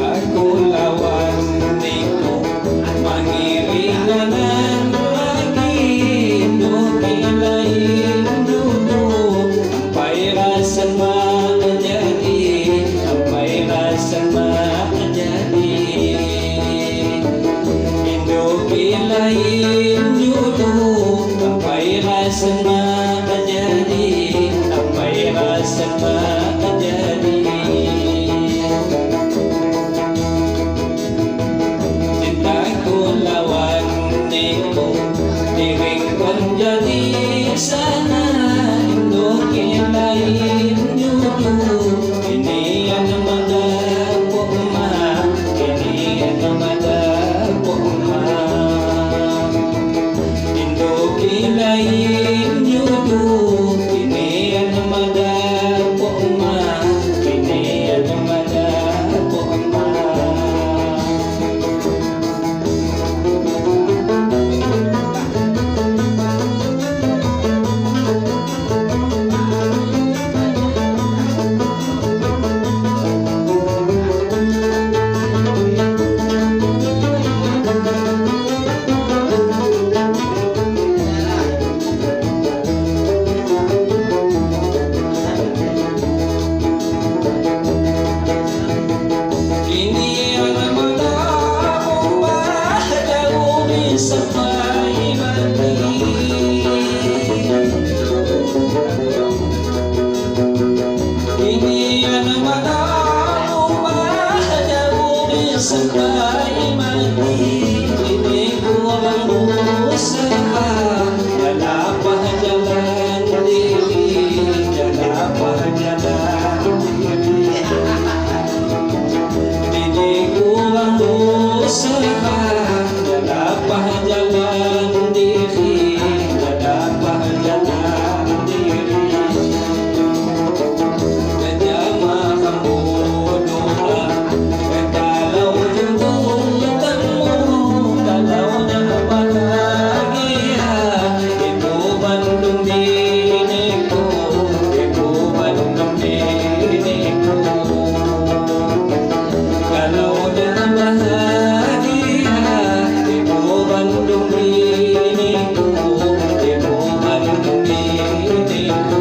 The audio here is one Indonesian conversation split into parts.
Aku lawan diko mangiringanan lagi nukilain duduk sampai rasa menjadi sampai rasa menjadi nukilain duduk sampai rasa menjadi sampai rasa menjadi lawan diko diri kon jadi sana untuk lain dulu ini yang namanya pokma ini yang namanya pokma untuk lain dulu ini yang namanya pokma ini yang namanya pokma. Sampai mati ini yang mana ubah jauh sampai mati ini kurang usaha jalapah jalan diri jalapah jalan diri ini kurang usaha jalapah jalan diri jalapah jalan diri kejamah kamu doa kalau jodoh ketemu kalau dah bahagia itu Bandung diriku itu Bandung diriku kalau dah bahagia Bandung diriku, ibu Bandung diriku.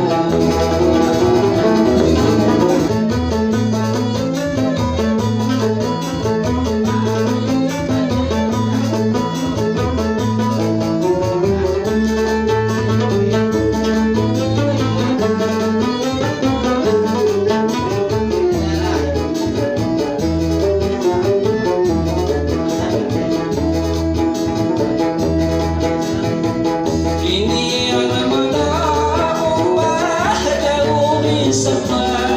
Ini yang namanya ubah jauh sampai